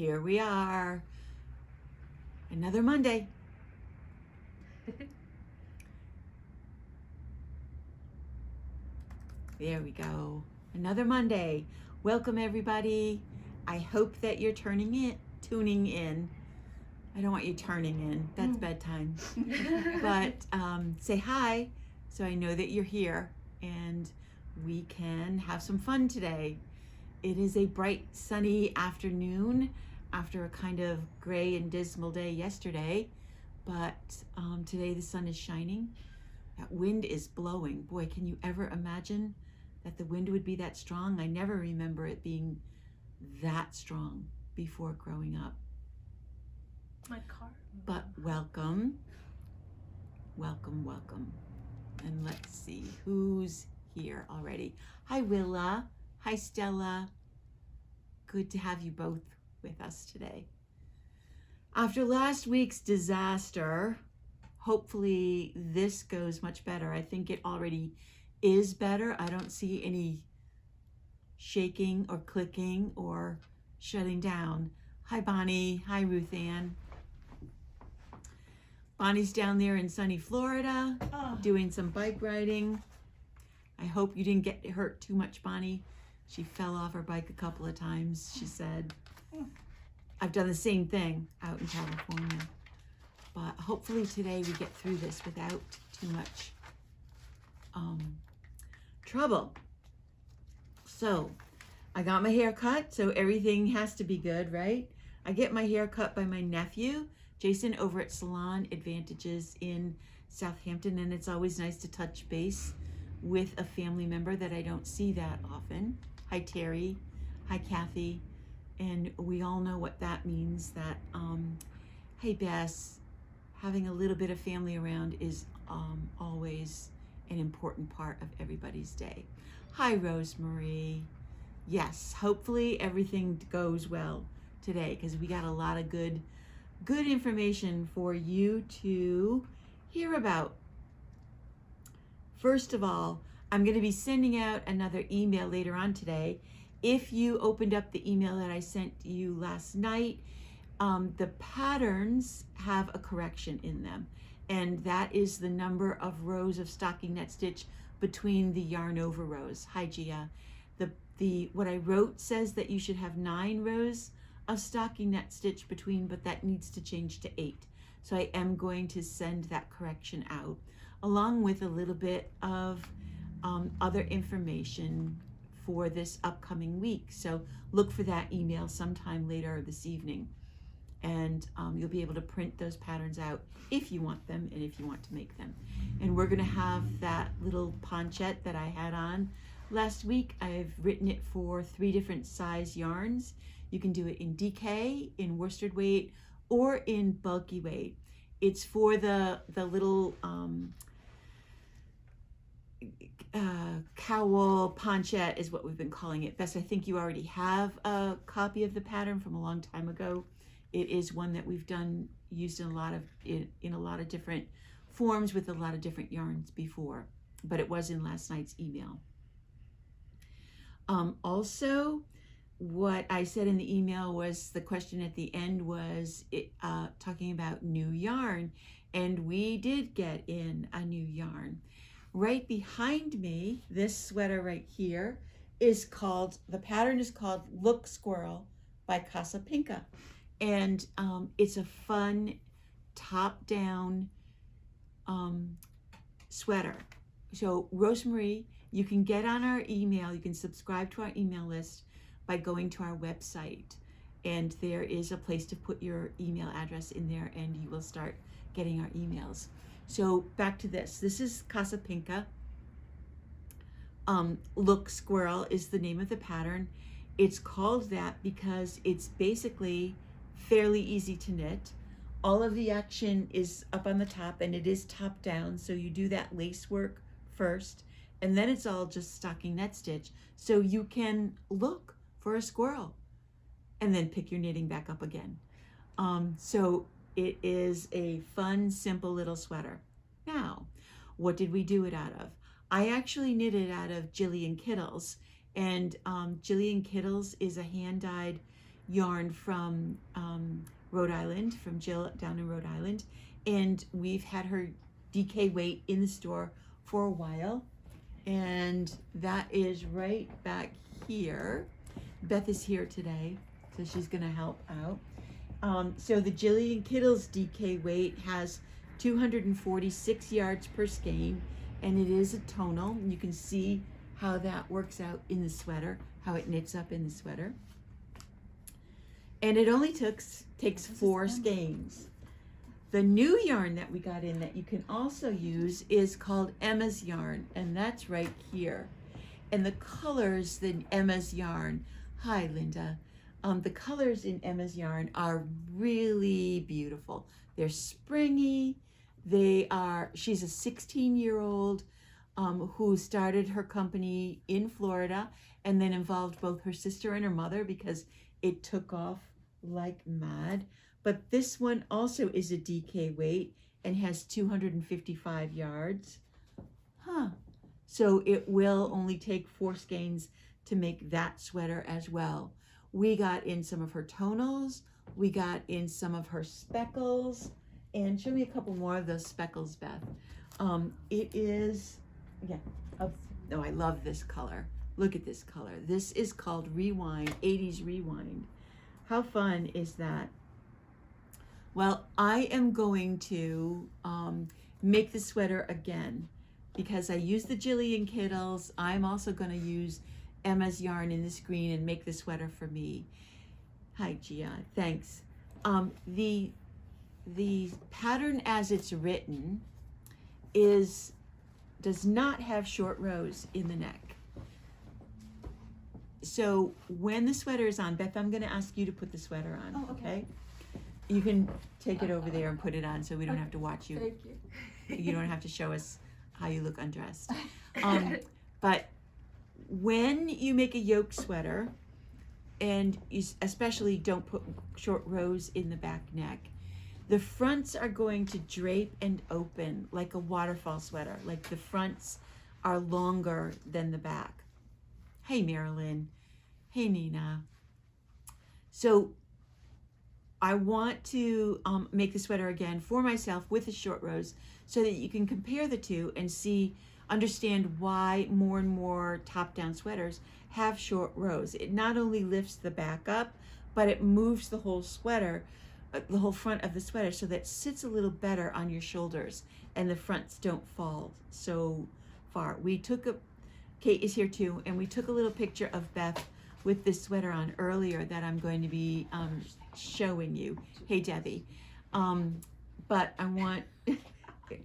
Here we are. Another Monday. There we go. Another Monday. Welcome everybody. I hope that you're tuning in. I don't want you turning in. That's bedtime. But say hi so I know that you're here and we can have some fun today. It is a bright sunny afternoon after a kind of gray and dismal day yesterday, but today the sun is shining. That wind is blowing. Boy, can you ever imagine that the wind would be that strong? I never remember it being that strong before growing up. My car. But welcome. And let's see who's here already. Hi Willa. Hi Stella. Good to have you both with us today. After last week's disaster, hopefully this goes much better. I think it already is better. I don't see any shaking or clicking or shutting down. Hi Bonnie. Hi Ruth Ann. Bonnie's down there in sunny Florida doing some bike riding. I hope you didn't get hurt too much, Bonnie. She fell off her bike a couple of times, she said. I've done the same thing out in California. But hopefully today we get through this without too much trouble. So I got my hair cut, so everything has to be good, right? I get my hair cut by my nephew, Jason, over at Salon Advantages in Southampton, and it's always nice to touch base with a family member that I don't see that often. Hi Terry, hi Kathy, and we all know what that means, that hey Beth, having a little bit of family around is always an important part of everybody's day. Hi Rosemary. Yes, hopefully everything goes well today because we got a lot of good information for you to hear about. First of all, I'm going to be sending out another email later on today. If you opened up the email that I sent you last night, the patterns have a correction in them, and that is the number of rows of stocking net stitch between the yarn over rows. Hi Gia. What I wrote says that you should have 9 rows of stocking net stitch between, but that needs to change to 8. So I am going to send that correction out along with a little bit of other information for this upcoming week. So look for that email sometime later this evening, and you'll be able to print those patterns out if you want them and if you want to make them. And we're going to have that little ponchette that I had on last week. I've written it for 3 different size yarns. You can do it in DK, in worsted weight, or in bulky weight. It's for the little cowl ponchette is what we've been calling it. Bess, I think you already have a copy of the pattern from a long time ago. It is one that we've used in a lot of different forms with a lot of different yarns before, but it was in last night's email. Also, what I said in the email was, the question at the end was talking about new yarn, and we did get in a new yarn. Right behind me, this sweater right here the pattern is called Look Squirrel by Casa Pinka, and it's a fun top-down sweater. So Rosemary, you can get on our email, you can subscribe to our email list by going to our website, and there is a place to put your email address in there and you will start getting our emails. So back to this. This is Casa Pinka. Look Squirrel is the name of the pattern. It's called that because it's basically fairly easy to knit. All of the action is up on the top, and it is top down, so you do that lace work first, and then it's all just stocking net stitch, so you can look for a squirrel and then pick your knitting back up again. So it is a fun, simple little sweater. Now, what did we do it out of? I actually knit it out of Jillian Kittles, and Jillian Kittles is a hand-dyed yarn from Rhode Island, from Jill down in Rhode Island. And we've had her DK weight in the store for a while. And that is right back here. Beth is here today, so she's gonna help out. So the Jillian Kittles DK weight has 246 yards per skein, and it is a tonal. You can see how that works out in the sweater, how it knits up in the sweater. And it only takes 4 skeins. The new yarn that we got in that you can also use is called Emma's yarn, and that's right here. And the colors in Emma's yarn, hi Linda, the colors in Emma's yarn are really beautiful. They're springy. She's a 16-year-old who started her company in Florida and then involved both her sister and her mother because it took off like mad. But this one also is a DK weight and has 255 yards. So it will only take 4 skeins to make that sweater as well. We got in some of her tonals, we got in some of her speckles, and show me a couple more of those speckles, Beth. It is, I love this color. Look at this color. This is called Rewind, 80s Rewind. How fun is that? Well, I am going to make the sweater again because I used the Jillian Kittles. I'm also going to use Emma's yarn in this green and make the sweater for me. Hi, Gia. Thanks. The pattern as it's written does not have short rows in the neck. So when the sweater is on, Beth, I'm going to ask you to put the sweater on. Oh, okay. You can take it over there and put it on so we don't have to watch you. Thank you. You don't have to show us how you look undressed. But when you make a yoke sweater, and you especially don't put short rows in the back neck, the fronts are going to drape and open like a waterfall sweater. Like the fronts are longer than the back. Hey, Marilyn. Hey, Nina. So I want to make the sweater again for myself with the short rows so that you can compare the two and understand why more and more top-down sweaters have short rows. It not only lifts the back up, but it moves the whole sweater, the whole front of the sweater, so that it sits a little better on your shoulders and the fronts don't fall so far. Kate is here too, and we took a little picture of Beth with this sweater on earlier that I'm going to be showing you. Hey, Debbie. But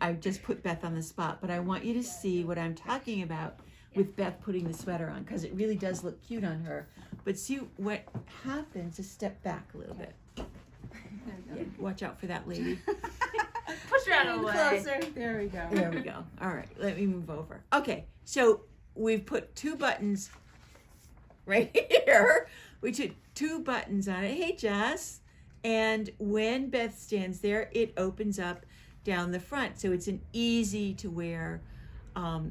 I just put Beth on the spot, but I want you to see what I'm talking about with Beth putting the sweater on, because it really does look cute on her. But see what happens is step back a little bit. Yeah, watch out for that lady. Push her out of the way. Closer. There we go. There we go. All right, let me move over. Okay, so we've put 2 buttons right here. We took 2 buttons on it. Hey, Jess. And when Beth stands there, it opens up down the front. So it's an easy to wear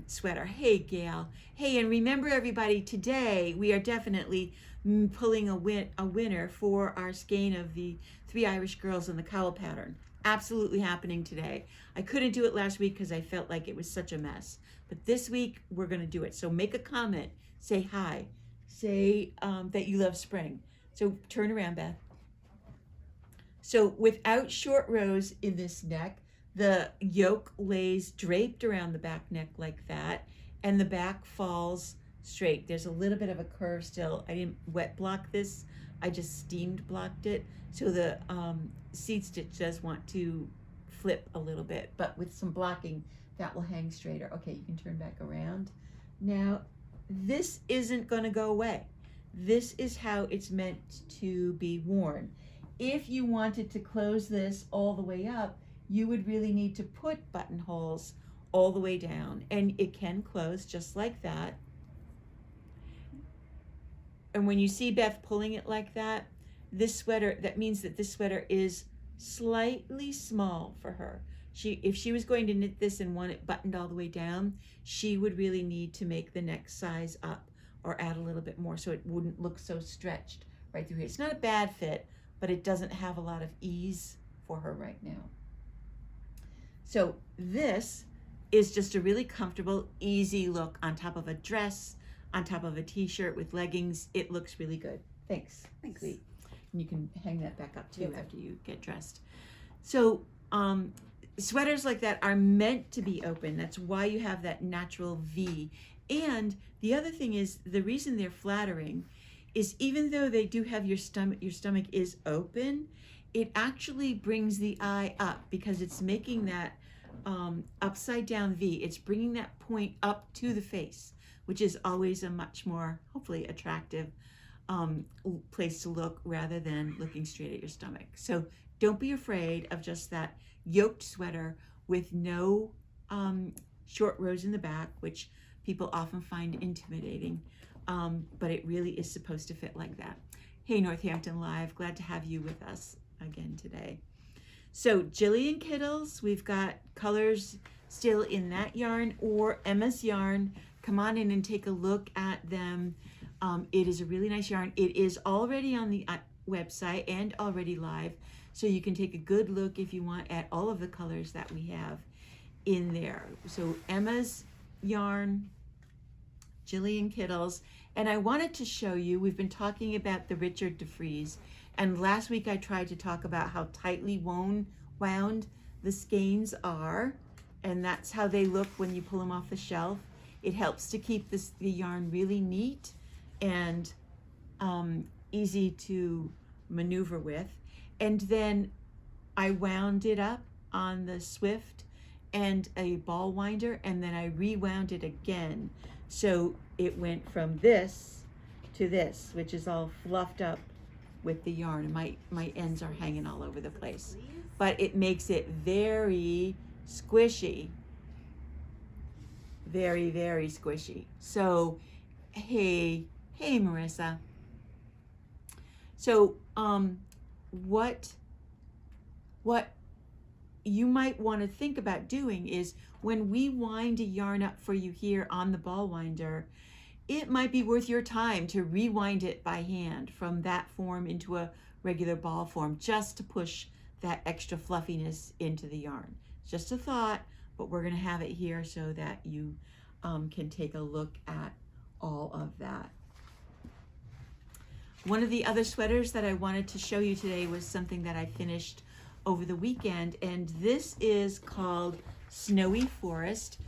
sweater. Hey, Gail. Hey, and remember everybody, today we are definitely pulling a winner for our skein of the 3 Irish girls in the cowl pattern. Absolutely happening today. I couldn't do it last week because I felt like it was such a mess. But this week we're going to do it. So make a comment. Say hi. Say that you love spring. So turn around, Beth. So without short rows in this neck, the yoke lays draped around the back neck like that, and the back falls straight. There's a little bit of a curve still. I didn't wet block this. I just steamed blocked it. So the seed stitch does want to flip a little bit, but with some blocking, that will hang straighter. Okay, you can turn back around. Now, this isn't going to go away. This is how it's meant to be worn. If you wanted to close this all the way up, you would really need to put buttonholes all the way down, and it can close just like that. And when you see Beth pulling it like that, that means that this sweater is slightly small for her. If she was going to knit this and want it buttoned all the way down, she would really need to make the neck size up or add a little bit more so it wouldn't look so stretched right through here. It's not a bad fit, but it doesn't have a lot of ease for her right now. So this is just a really comfortable, easy look on top of a dress, on top of a t-shirt with leggings. It looks really good. Thanks. Thanks. Sweet. And you can hang that back up too Okay. after you get dressed. So sweaters like that are meant to be open. That's why you have that natural V. And the other thing is, the reason they're flattering is even though they do have your stomach is open, it actually brings the eye up because it's making that upside down V. It's bringing that point up to the face, which is always a much more, hopefully, attractive place to look rather than looking straight at your stomach. So don't be afraid of just that yoked sweater with no short rows in the back, which people often find intimidating, but it really is supposed to fit like that. Hey, Northampton Live, glad to have you with us again today. So Jillian Kittles, we've got colors still in that yarn or Emma's yarn. Come on in and take a look at them. It is a really nice yarn. It is already on the website and already live, so you can take a good look if you want at all of the colors that we have in there. So Emma's yarn, Jillian Kittles, and I wanted to show you, we've been talking about the Richard DeFries, and last week I tried to talk about how tightly wound the skeins are, and that's how they look when you pull them off the shelf. It helps to keep the yarn really neat and easy to maneuver with. And then I wound it up on the Swift and a ball winder, and then I rewound it again. So it went from this to this, which is all fluffed up with the yarn. And my ends are hanging all over the place. But it makes it very squishy. Very, very squishy. So, hey Marissa. So, what you might want to think about doing is when we wind a yarn up for you here on the ball winder, it might be worth your time to rewind it by hand from that form into a regular ball form, just to push that extra fluffiness into the yarn. It's just a thought, but we're going to have it here so that you can take a look at all of that. One of the other sweaters that I wanted to show you today was something that I finished over the weekend, and this is called Snowy Forest.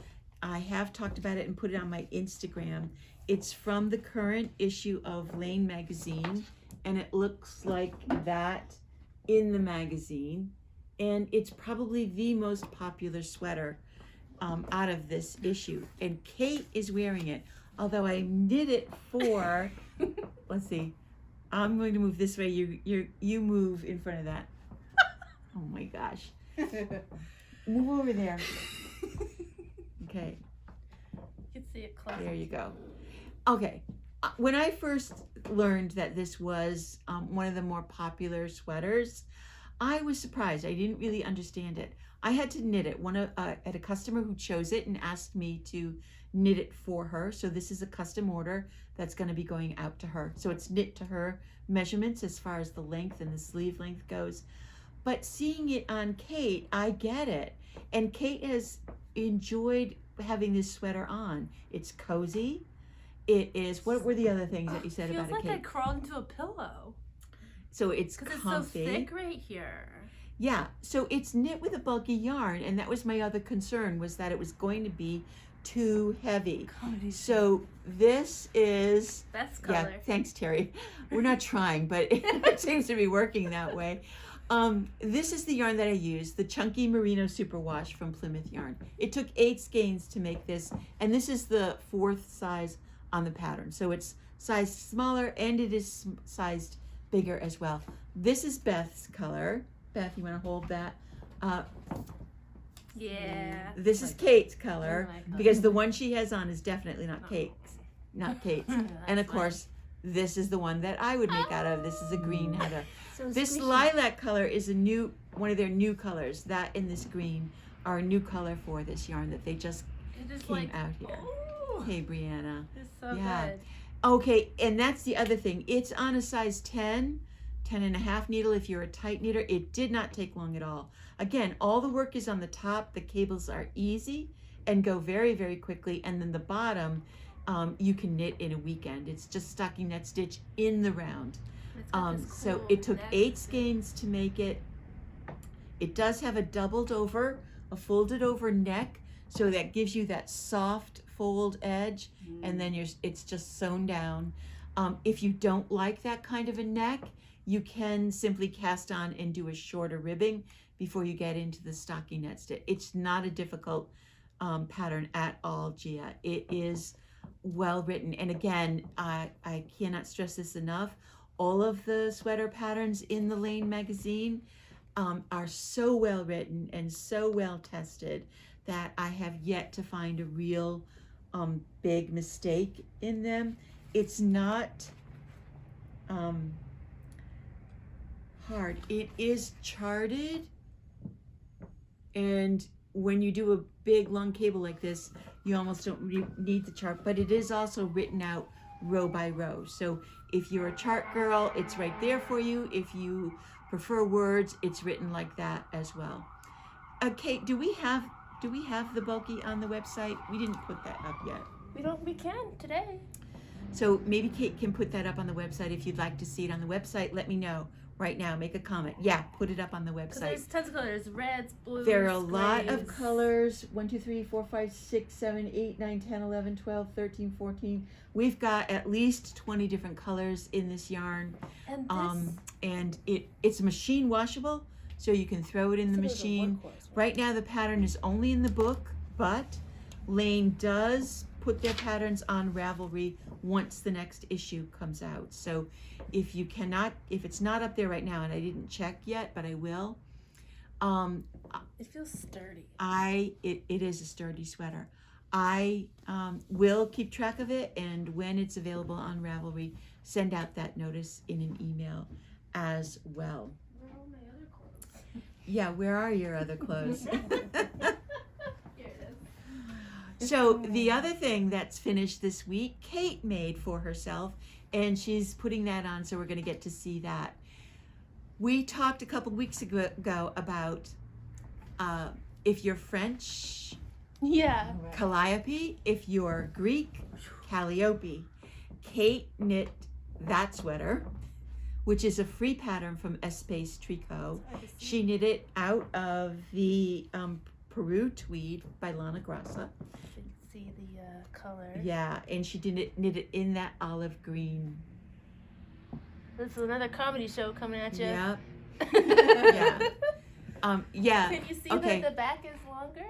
I have talked about it and put it on my Instagram. It's from the current issue of Lane magazine, and it looks like that in the magazine, and it's probably the most popular sweater out of this issue, and Kait is wearing it, although I knit it for let's see, I'm going to move this way, you move in front of that. Oh my gosh. Move over there. Okay. You can see it close. There you go. Okay. When I first learned that this was one of the more popular sweaters, I was surprised. I didn't really understand it. I had to knit it. I had a customer who chose it and asked me to knit it for her. So this is a custom order that's going to be going out to her. So it's knit to her measurements as far as the length and the sleeve length goes. But seeing it on Kait, I get it. And Kait has enjoyed having this sweater on. It's cozy. It is, what were the other things that you said about it, Feels like I Kait? crawled into a pillow. So it's Because comfy. it's so thick right here. Yeah, so it's knit with a bulky yarn, and that was my other concern, was that it was going to be too heavy. So this is, Best color. yeah, thanks Terry. We're not trying, but it seems to be working that way. This is the yarn that I used, the Chunky Merino Superwash from Plymouth Yarn. It took 8 skeins to make this, and this is the 4th size on the pattern. So it's sized smaller, and it is sized bigger as well. This is Beth's color. Beth, you want to hold that? Yeah. This is Kait's color, Oh my God. because the one she has on is definitely not Kait's. Not Kait's. And of That's course, this is the one that I would make out of. This is a green heather. So This squishy. lilac color is one of their new colors. That and this green are a new color for this yarn that they just It is came like, out here. oh, Hey, Brianna. it's so Yeah. good. Okay, and that's the other thing. It's on a size 10, 10 and a half needle if you're a tight knitter. It did not take long at all. Again, all the work is on the top. The cables are easy and go very, very quickly. And then the bottom, you can knit in a weekend. It's just stocking net stitch in the round. It's got this So cool it took neck 8 too. skeins to make it. It does have a doubled over, a folded over neck, so that gives you that soft fold edge, and then it's just sewn down. If you don't like that kind of a neck, you can simply cast on and do a shorter ribbing before you get into the stockinette stitch. It's not a difficult pattern at all, Gia. It is well written, and again, I cannot stress this enough. All of the sweater patterns in the Lane magazine are so well written and so well tested that I have yet to find a real big mistake in them. It's not hard. It is charted, and when you do a big long cable like this, you almost don't need the chart, but it is also written out row by row. So if you're a chart girl, it's right there for you. If you prefer words, it's written like that as well. Kait, do we have the bulky on the website? We didn't put that up yet. We can today. So maybe Kait can put that up on the website. If you'd like to see it on the website, let me know right now. Make a comment. Yeah, put it up on the website. There's tons of colors: reds, blues. There are a lot grays. of colors. 1, 2, 3, 4, 5, 6, 7, 8, 9, 10, 11, 12, 13, 14. We've got at least 20 different colors in this yarn. And this, And it's machine washable, so you can throw it in the machine. Right now the pattern is only in the book, but Lane does put their patterns on Ravelry once the next issue comes out. So if it's not up there right now, and I didn't check yet, but I will. it feels sturdy. It is a sturdy sweater. I will keep track of it, and when it's available on Ravelry, send out that notice in an email as well. Where are all my other clothes? Yeah, where are your other clothes? Here it is. So the other thing that's finished this week, Kait made for herself, and she's putting that on, so we're going to get to see that. We talked a couple weeks ago about if you're French, Yeah. calliope. If you're Greek, calliope. Kait knit that sweater, which is a free pattern from Espace Tricot. She knit it out of the Peru tweed by Lana Grassa. You can see the color. Yeah, and she knit it in that olive green. This is another comedy show coming at you. Yeah. Yeah. Yeah. Can you see Okay. that the back is longer?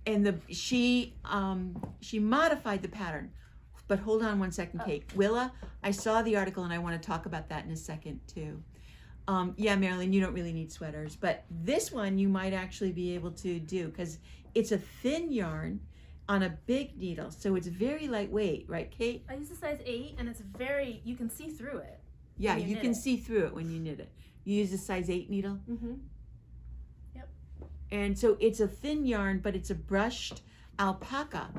And she modified the pattern. But hold on one second, Kait. Willa, I saw the article and I want to talk about that in a second too. Yeah, Marilyn, you don't really need sweaters, but this one you might actually be able to do because it's a thin yarn on a big needle, so it's very lightweight, right, Kait? I use a size 8, and it's you can see through it. Yeah, when you you knit can it. see through it when you knit it. You use a size 8 needle? Mm-hmm. And so it's a thin yarn, but it's a brushed alpaca.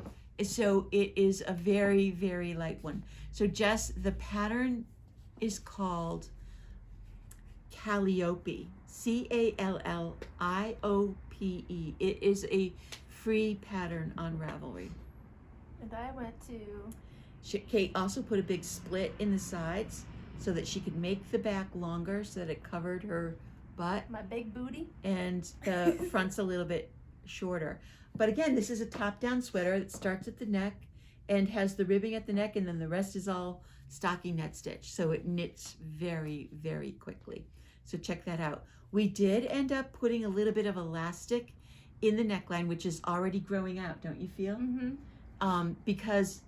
So it is a very, very light one. So Jess, the pattern is called Calliope. Calliope. It is a free pattern on Ravelry. And I went to... Kait also put a big split in the sides so that she could make the back longer so that it covered her butt. My big booty. And the front's a little bit shorter. But again, this is a top-down sweater that starts at the neck and has the ribbing at the neck, and then the rest is all stocking net stitch. So it knits very, very quickly. So check that out. We did end up putting a little bit of elastic in the neckline, which is already growing out, don't you feel? Mm-hmm. Because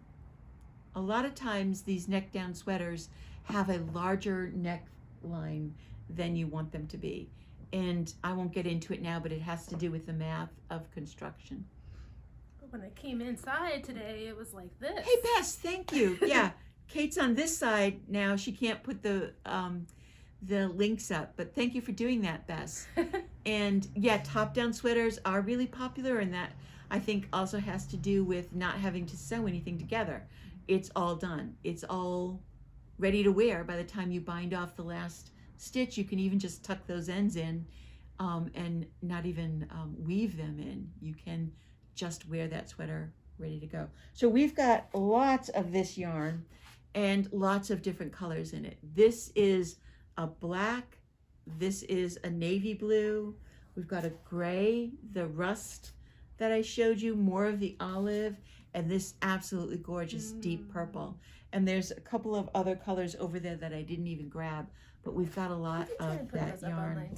a lot of times these neck-down sweaters have a larger neckline than you want them to be. And I won't get into it now, but it has to do with the math of construction. When I came inside today, it was like this. Hey, Bess, thank you. Yeah, Kait's on this side now. She can't put the links up, but thank you for doing that, Bess. And yeah, top-down sweaters are really popular, and that I think also has to do with not having to sew anything together. It's all done. It's all ready to wear. By the time you bind off the last stitch, you can even just tuck those ends in and not even weave them in. You can just wear that sweater ready to go. So we've got lots of this yarn and lots of different colors in it. This is a black, this is a navy blue, we've got a gray, the rust that I showed you, more of the olive, and this absolutely gorgeous deep purple. And there's a couple of other colors over there that I didn't even grab, but we've got a lot of that yarn.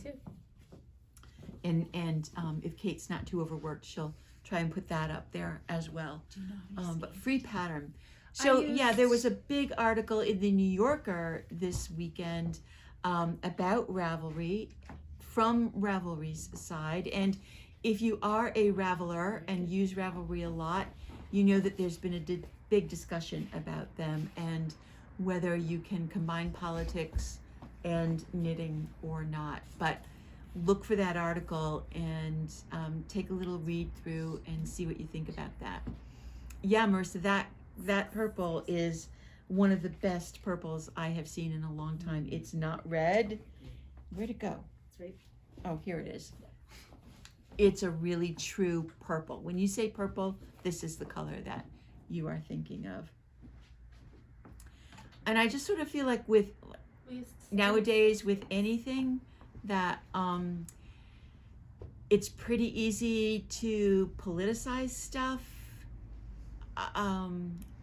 And if Kate's not too overworked, she'll try and put that up there as well. But free pattern. So yeah, there was a big article in the New Yorker this weekend about Ravelry, from Ravelry's side. And if you are a Raveler and use Ravelry a lot, you know that there's been a big discussion about them and whether you can combine politics and knitting or not. But look for that article and take a little read through and see what you think about that. Yeah, Marissa, that purple is one of the best purples I have seen in a long time. It's not red. Where'd it go? It's right. Oh, here it is. It's a really true purple. When you say purple, this is the color that you are thinking of. And I just sort of feel like with nowadays with anything that it's pretty easy to politicize stuff.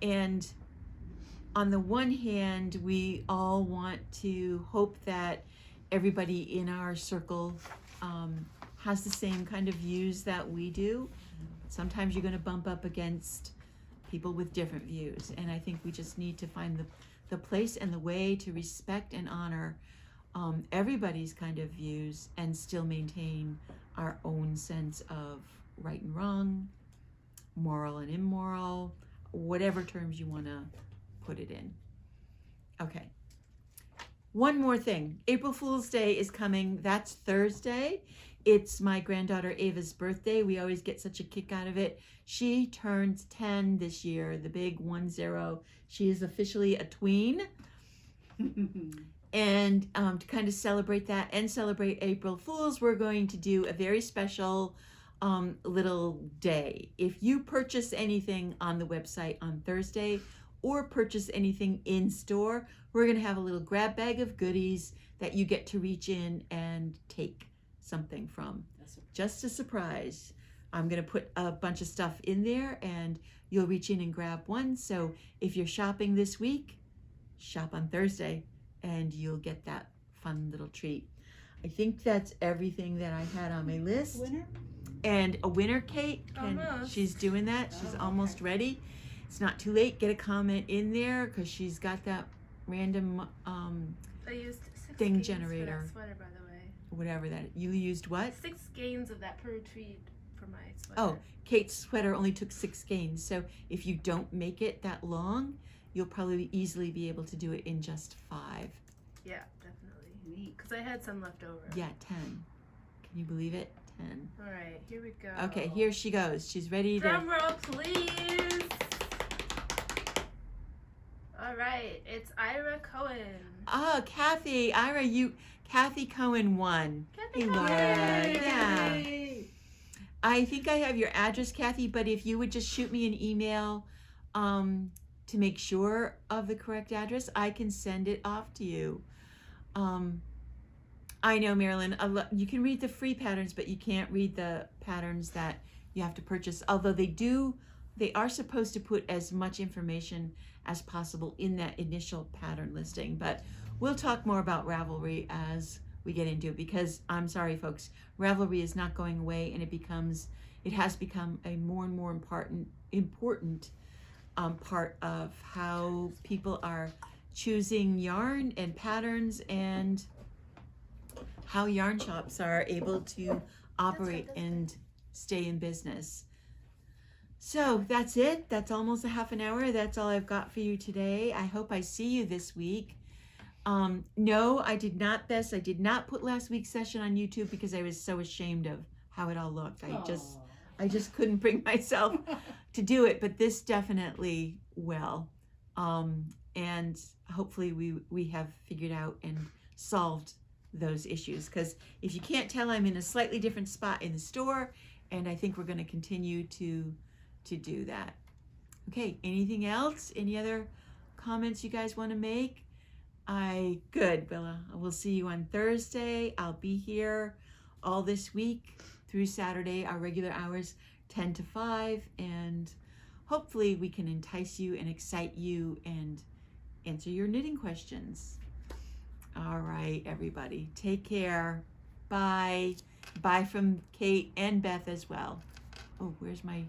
And on the one hand, we all want to hope that everybody in our circle has the same kind of views that we do. Sometimes you're going to bump up against people with different views. And I think we just need to find the place and the way to respect and honor everybody's kind of views and still maintain our own sense of right and wrong, moral and immoral, whatever terms you want to put it in. Okay. One more thing. April Fool's Day is coming. That's Thursday. It's my granddaughter Ava's birthday. We always get such a kick out of it. She turns 10 this year, the big 10. She is officially a tween. And to kind of celebrate that and celebrate April Fools, we're going to do a very special little day. If you purchase anything on the website on Thursday or purchase anything in store, we're going to have a little grab bag of goodies that you get to reach in and take something from. Just a surprise. I'm going to put a bunch of stuff in there and you'll reach in and grab one. So if you're shopping this week, shop on Thursday and you'll get that fun little treat. I think that's everything that I had on my list. Winner? And a winner, Kate. She's doing that. She's almost ready. It's not too late. Get a comment in there because she's got that random I used 6 thing gains generator. for that sweater, by the way. Whatever that. You used what? 6 gains of that Peru tweed for my sweater. Oh, Kate's sweater only took 6 gains. So if you don't make it that long, you'll probably easily be able to do it in just 5. Yeah, definitely. Because I had some left over. Yeah, 10. Can you believe it? 10. All right, here we go. Okay, here she goes. She's ready to... Drum roll, please. All right, it's Ira Cohen. Oh, Kathy. Kathy Cohen won. Kathy Hey, Cohen. Laura. Yeah. I think I have your address, Kathy, but if you would just shoot me an email to make sure of the correct address, I can send it off to you. I know, Marilyn, you can read the free patterns, but you can't read the patterns that you have to purchase. Although they are supposed to put as much information as possible in that initial pattern listing. But we'll talk more about Ravelry as we get into it, because I'm sorry, folks, Ravelry is not going away, and it has become a more and more important part of how people are choosing yarn and patterns and how yarn shops are able to operate and stay in business. So that's it. That's almost a half an hour. That's all I've got for you today. I hope I see you this week. No, I did not, Bess. I did not put last week's session on YouTube because I was so ashamed of how it all looked. I just couldn't bring myself to do it, but this definitely will. And hopefully we have figured out and solved those issues, because if you can't tell, I'm in a slightly different spot in the store, and I think we're going to continue to do that. Okay, anything else? Any other comments you guys want to make? Good, Bella. We'll see you on Thursday. I'll be here all this week through Saturday, our regular hours, 10 to 5, and hopefully we can entice you and excite you and answer your knitting questions. All right, everybody, take care. Bye. Bye from Kate and Beth as well. Oh, where's my